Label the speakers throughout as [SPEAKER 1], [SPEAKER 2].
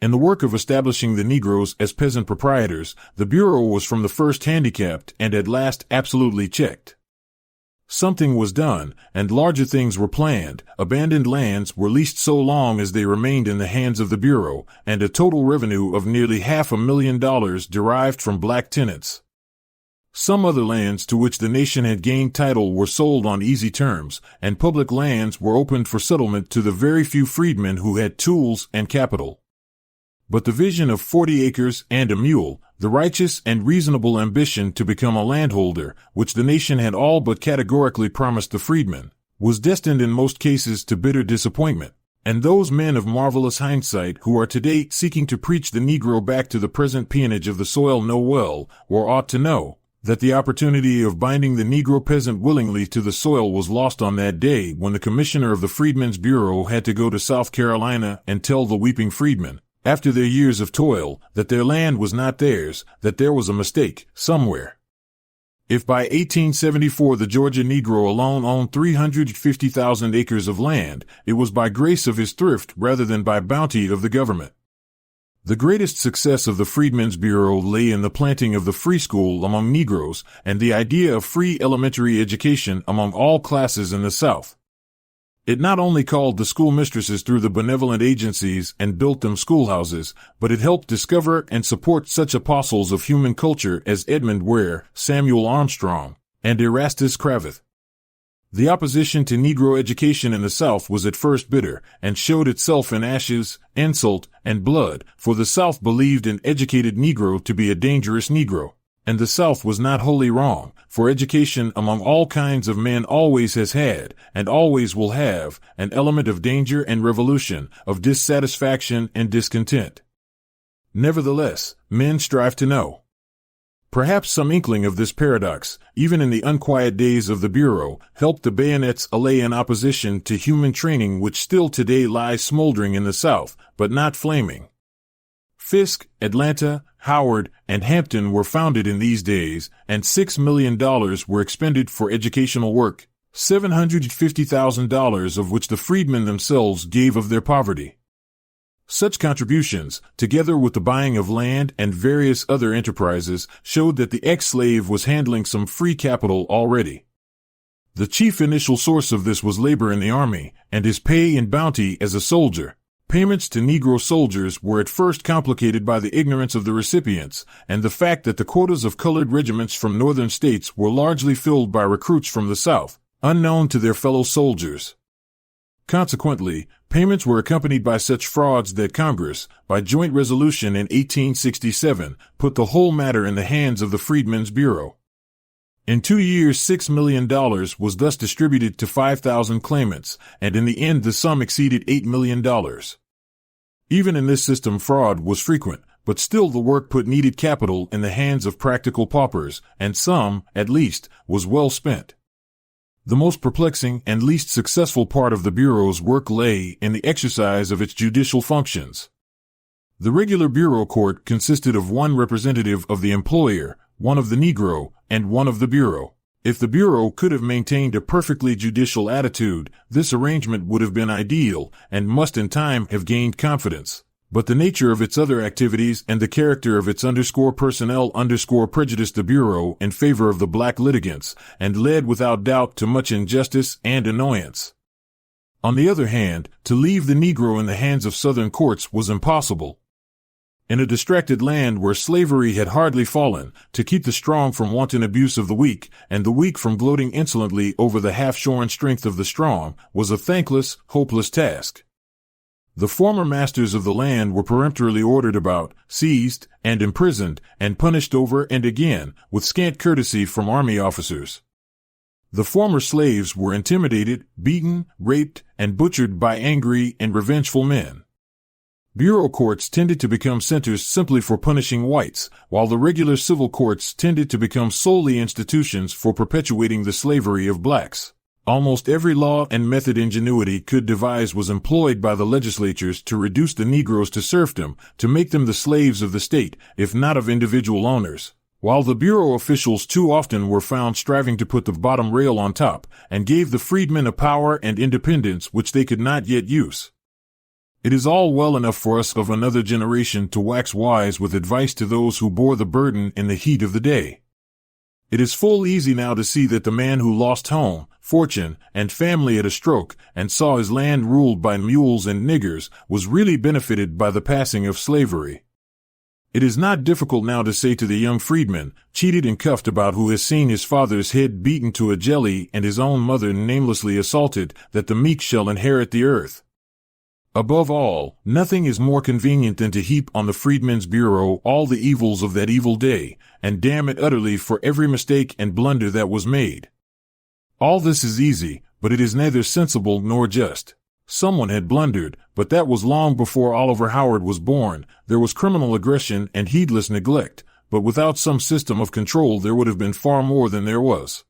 [SPEAKER 1] In the work of establishing the Negroes as peasant proprietors, the Bureau was from the first handicapped and at last absolutely checked. Something was done, and larger things were planned. Abandoned lands were leased so long as they remained in the hands of the Bureau, and a total revenue of nearly $500,000 derived from black tenants. Some other lands to which the nation had gained title were sold on easy terms, and public lands were opened for settlement to the very few freedmen who had tools and capital. But the vision of 40 acres and a mule, the righteous and reasonable ambition to become a landholder, which the nation had all but categorically promised the freedmen, was destined in most cases to bitter disappointment. And those men of marvelous hindsight who are today seeking to preach the Negro back to the present peonage of the soil know well, or ought to know, that the opportunity of binding the Negro peasant willingly to the soil was lost on that day when the commissioner of the Freedmen's Bureau had to go to South Carolina and tell the weeping freedmen, after their years of toil, that their land was not theirs, that there was a mistake somewhere. If by 1874 the Georgia Negro alone owned 350,000 acres of land, it was by grace of his thrift rather than by bounty of the government. The greatest success of the Freedmen's Bureau lay in the planting of the free school among Negroes and the idea of free elementary education among all classes in the South. It not only called the schoolmistresses through the benevolent agencies and built them schoolhouses, but it helped discover and support such apostles of human culture as Edmund Ware, Samuel Armstrong, and Erastus Cravath. The opposition to Negro education in the South was at first bitter, and showed itself in ashes, insult, and blood, for the South believed an educated Negro to be a dangerous Negro. And the South was not wholly wrong, for education among all kinds of men always has had, and always will have, an element of danger and revolution, of dissatisfaction and discontent. Nevertheless, men strive to know. Perhaps some inkling of this paradox, even in the unquiet days of the Bureau, helped the bayonets allay an opposition to human training which still today lies smoldering in the South, but not flaming. Fisk, Atlanta, Howard, and Hampton were founded in these days, and $6 million were expended for educational work, $750,000 of which the freedmen themselves gave of their poverty. Such contributions, together with the buying of land and various other enterprises, showed that the ex-slave was handling some free capital already. The chief initial source of this was labor in the army, and his pay and bounty as a soldier. Payments to Negro soldiers were at first complicated by the ignorance of the recipients, and the fact that the quotas of colored regiments from northern states were largely filled by recruits from the South, unknown to their fellow soldiers. Consequently, payments were accompanied by such frauds that Congress, by joint resolution in 1867, put the whole matter in the hands of the Freedmen's Bureau. In 2 years $6 million was thus distributed to 5,000 claimants, and in the end the sum exceeded $8 million. Even in this system fraud was frequent, but still the work put needed capital in the hands of practical paupers, and some, at least, was well spent. The most perplexing and least successful part of the Bureau's work lay in the exercise of its judicial functions. The regular Bureau court consisted of one representative of the employer, one of the Negro, and one of the Bureau. If the Bureau could have maintained a perfectly judicial attitude, this arrangement would have been ideal, and must in time have gained confidence. But the nature of its other activities and the character of its personnel prejudiced the Bureau in favor of the black litigants, and led without doubt to much injustice and annoyance. On the other hand, to leave the Negro in the hands of Southern courts was impossible. In a distracted land where slavery had hardly fallen, to keep the strong from wanton abuse of the weak, and the weak from gloating insolently over the half-shorn strength of the strong, was a thankless, hopeless task. The former masters of the land were peremptorily ordered about, seized, and imprisoned, and punished over and again, with scant courtesy from army officers. The former slaves were intimidated, beaten, raped, and butchered by angry and revengeful men. Bureau courts tended to become centers simply for punishing whites, while the regular civil courts tended to become solely institutions for perpetuating the slavery of blacks. Almost every law and method ingenuity could devise was employed by the legislatures to reduce the Negroes to serfdom, to make them the slaves of the state, if not of individual owners, while the Bureau officials too often were found striving to put the bottom rail on top, and gave the freedmen a power and independence which they could not yet use. It is all well enough for us of another generation to wax wise with advice to those who bore the burden in the heat of the day. It is full easy now to see that the man who lost home, fortune, and family at a stroke, and saw his land ruled by mules and niggers, was really benefited by the passing of slavery. It is not difficult now to say to the young freedman, cheated and cuffed about, who has seen his father's head beaten to a jelly and his own mother namelessly assaulted, that the meek shall inherit the earth. Above all, nothing is more convenient than to heap on the Freedmen's Bureau all the evils of that evil day, and damn it utterly for every mistake and blunder that was made. All this is easy, but it is neither sensible nor just. Someone had blundered, but that was long before Oliver Howard was born. There was criminal aggression and heedless neglect, but without some system of control there would have been far more than there was.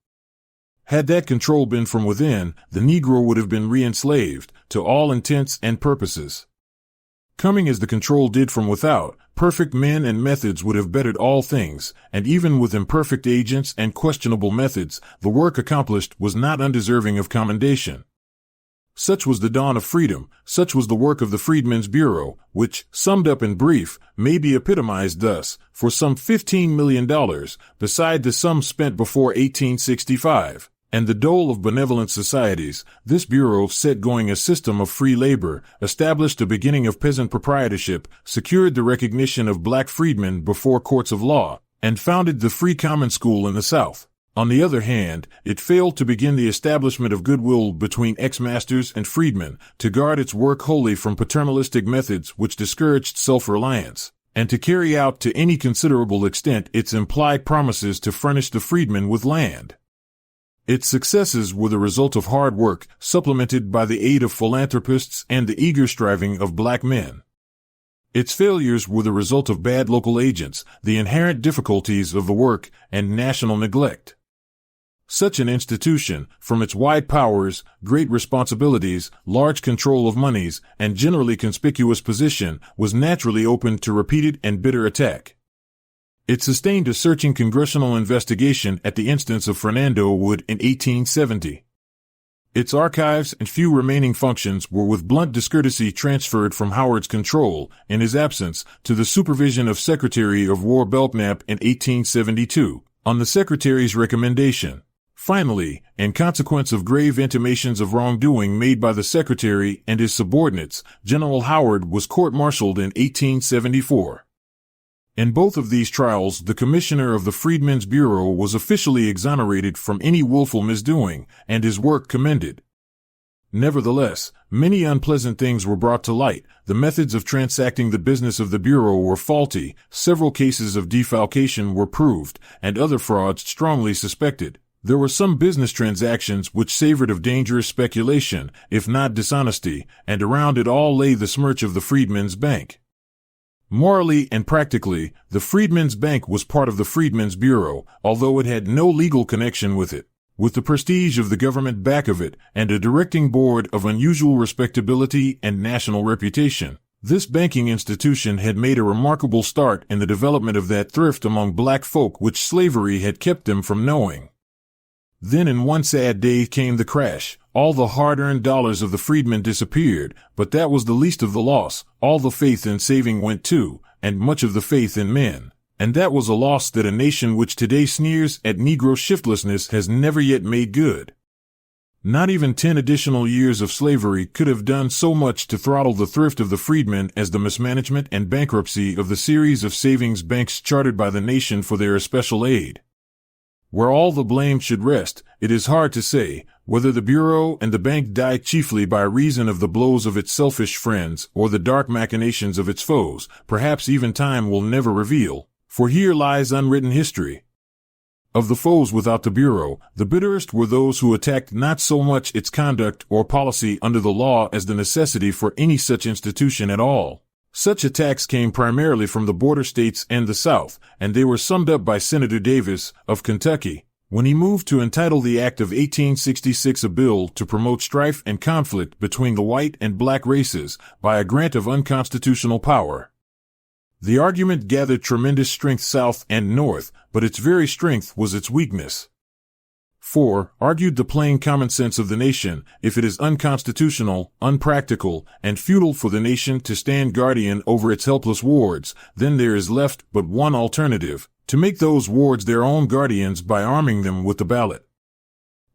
[SPEAKER 1] Had that control been from within, the Negro would have been re-enslaved, to all intents and purposes. Coming as the control did from without, perfect men and methods would have bettered all things, and even with imperfect agents and questionable methods, the work accomplished was not undeserving of commendation. Such was the dawn of freedom, such was the work of the Freedmen's Bureau, which, summed up in brief, may be epitomized thus: for some $15 million, beside the sum spent before 1865, and the dole of benevolent societies, this Bureau set going a system of free labor, established a beginning of peasant proprietorship, secured the recognition of black freedmen before courts of law, and founded the Free Common School in the South. On the other hand, it failed to begin the establishment of goodwill between ex-masters and freedmen, to guard its work wholly from paternalistic methods which discouraged self-reliance, and to carry out to any considerable extent its implied promises to furnish the freedmen with land. Its successes were the result of hard work, supplemented by the aid of philanthropists and the eager striving of black men. Its failures were the result of bad local agents, the inherent difficulties of the work, and national neglect. Such an institution, from its wide powers, great responsibilities, large control of monies, and generally conspicuous position, was naturally open to repeated and bitter attack. It sustained a searching congressional investigation at the instance of Fernando Wood in 1870. Its archives and few remaining functions were with blunt discourtesy transferred from Howard's control, in his absence, to the supervision of Secretary of War Belknap in 1872, on the Secretary's recommendation. Finally, in consequence of grave intimations of wrongdoing made by the Secretary and his subordinates, General Howard was court-martialed in 1874. In both of these trials, the Commissioner of the Freedmen's Bureau was officially exonerated from any willful misdoing, and his work commended. Nevertheless, many unpleasant things were brought to light. The methods of transacting the business of the Bureau were faulty, several cases of defalcation were proved, and other frauds strongly suspected. There were some business transactions which savored of dangerous speculation, if not dishonesty, and around it all lay the smirch of the Freedmen's Bank. Morally and practically, the Freedmen's Bank was part of the Freedmen's Bureau, although it had no legal connection with it. With the prestige of the government back of it, and a directing board of unusual respectability and national reputation, this banking institution had made a remarkable start in the development of that thrift among black folk which slavery had kept them from knowing. Then in one sad day came the crash. All the hard-earned dollars of the freedmen disappeared, but that was the least of the loss. All the faith in saving went too, and much of the faith in men. And that was a loss that a nation which today sneers at Negro shiftlessness has never yet made good. Not even 10 additional years of slavery could have done so much to throttle the thrift of the freedmen as the mismanagement and bankruptcy of the series of savings banks chartered by the nation for their especial aid. Where all the blame should rest, it is hard to say, whether the Bureau and the bank died chiefly by reason of the blows of its selfish friends or the dark machinations of its foes. Perhaps even time will never reveal, for here lies unwritten history. Of the foes without the Bureau, the bitterest were those who attacked not so much its conduct or policy under the law as the necessity for any such institution at all. Such attacks came primarily from the border states and the South, and they were summed up by Senator Davis, of Kentucky, when he moved to entitle the Act of 1866 a bill to promote strife and conflict between the white and black races by a grant of unconstitutional power. The argument gathered tremendous strength South and North, but its very strength was its weakness. 4. Argued the plain common sense of the nation: if it is unconstitutional, unpractical, and futile for the nation to stand guardian over its helpless wards, then there is left but one alternative: to make those wards their own guardians by arming them with the ballot.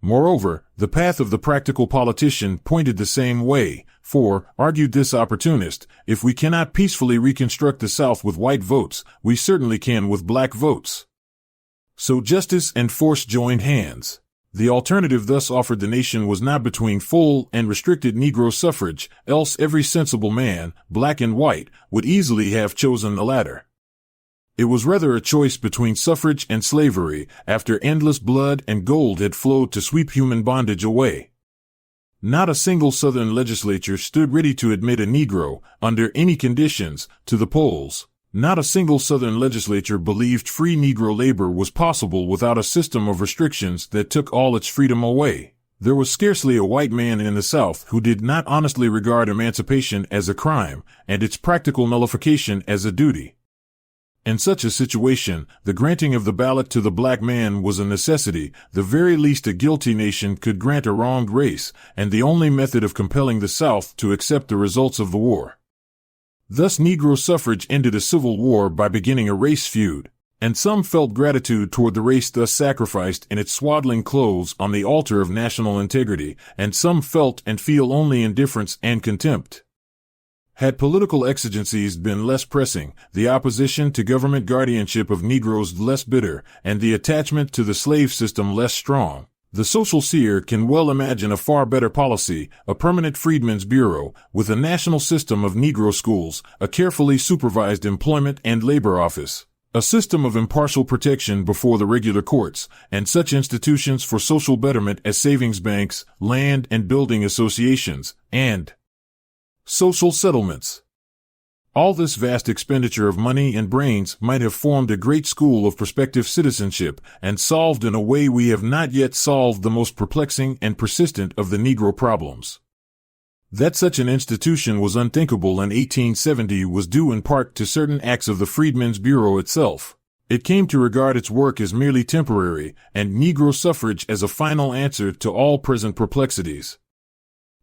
[SPEAKER 1] Moreover, the path of the practical politician pointed the same way. 4. Argued this opportunist: if we cannot peacefully reconstruct the South with white votes, we certainly can with black votes. So justice and force joined hands. The alternative thus offered the nation was not between full and restricted Negro suffrage, else every sensible man, black and white, would easily have chosen the latter. It was rather a choice between suffrage and slavery, after endless blood and gold had flowed to sweep human bondage away. Not a single Southern legislature stood ready to admit a Negro, under any conditions, to the polls. Not a single Southern legislature believed free Negro labor was possible without a system of restrictions that took all its freedom away. There was scarcely a white man in the South who did not honestly regard emancipation as a crime, and its practical nullification as a duty. In such a situation, the granting of the ballot to the black man was a necessity, the very least a guilty nation could grant a wronged race, and the only method of compelling the South to accept the results of the war. Thus Negro suffrage ended a civil war by beginning a race feud, and some felt gratitude toward the race thus sacrificed in its swaddling clothes on the altar of national integrity, and some felt and feel only indifference and contempt. Had political exigencies been less pressing, the opposition to government guardianship of Negroes less bitter, and the attachment to the slave system less strong, the social seer can well imagine a far better policy: a permanent Freedmen's Bureau, with a national system of Negro schools, a carefully supervised employment and labor office, a system of impartial protection before the regular courts, and such institutions for social betterment as savings banks, land and building associations, and social settlements. All this vast expenditure of money and brains might have formed a great school of prospective citizenship, and solved in a way we have not yet solved the most perplexing and persistent of the Negro problems. That such an institution was unthinkable in 1870 was due in part to certain acts of the Freedmen's Bureau itself. It came to regard its work as merely temporary, and Negro suffrage as a final answer to all present perplexities.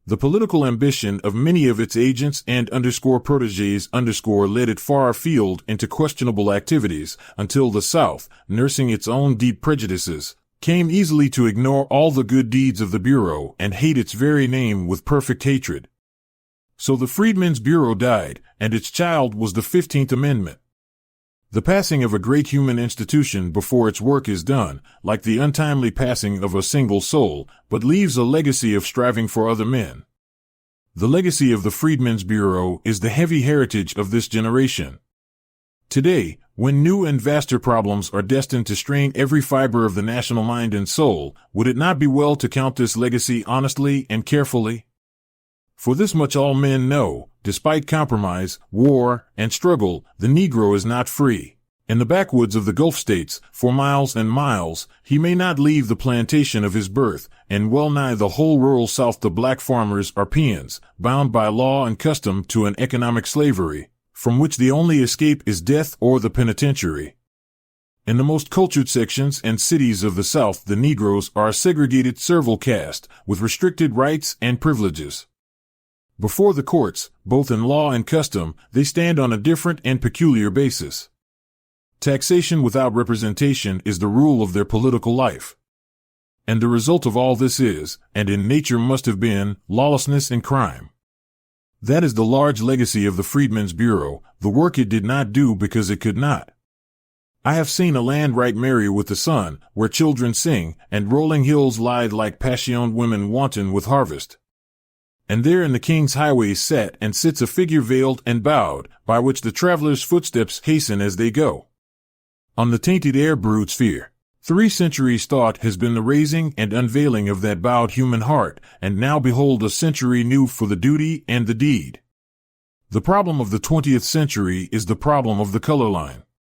[SPEAKER 1] The political ambition of many of its agents and _protégés led it far afield into questionable activities, until the South, nursing its own deep prejudices, came easily to ignore all the good deeds of the Bureau and hate its very name with perfect hatred. So the Freedmen's Bureau died, and its child was the 15th Amendment. The passing of a great human institution before its work is done, like the untimely passing of a single soul, but leaves a legacy of striving for other men. The legacy of the Freedmen's Bureau is the heavy heritage of this generation. Today, when new and vaster problems are destined to strain every fiber of the national mind and soul, would it not be well to count this legacy honestly and carefully? For this much all men know: despite compromise, war, and struggle, the Negro is not free. In the backwoods of the Gulf states, for miles and miles, he may not leave the plantation of his birth, and well nigh the whole rural South the black farmers are peons, bound by law and custom to an economic slavery, from which the only escape is death or the penitentiary. In the most cultured sections and cities of the South, the Negroes are a segregated servile caste, with restricted rights and privileges. Before the courts, both in law and custom, they stand on a different and peculiar basis. Taxation without representation is the rule of their political life. And the result of all this is, and in nature must have been, lawlessness and crime. That is the large legacy of the Freedmen's Bureau, the work it did not do because it could not. I have seen a land right merry with the sun, where children sing, and rolling hills lie like passioned women wanton with harvest. And there in the king's highways sat and sits a figure veiled and bowed, by which the traveler's footsteps hasten as they go. On the tainted air broods fear. 3 centuries' thought has been the raising and unveiling of that bowed human heart, and now behold a century new for the duty and the deed. The problem of the 20th century is the problem of the color line.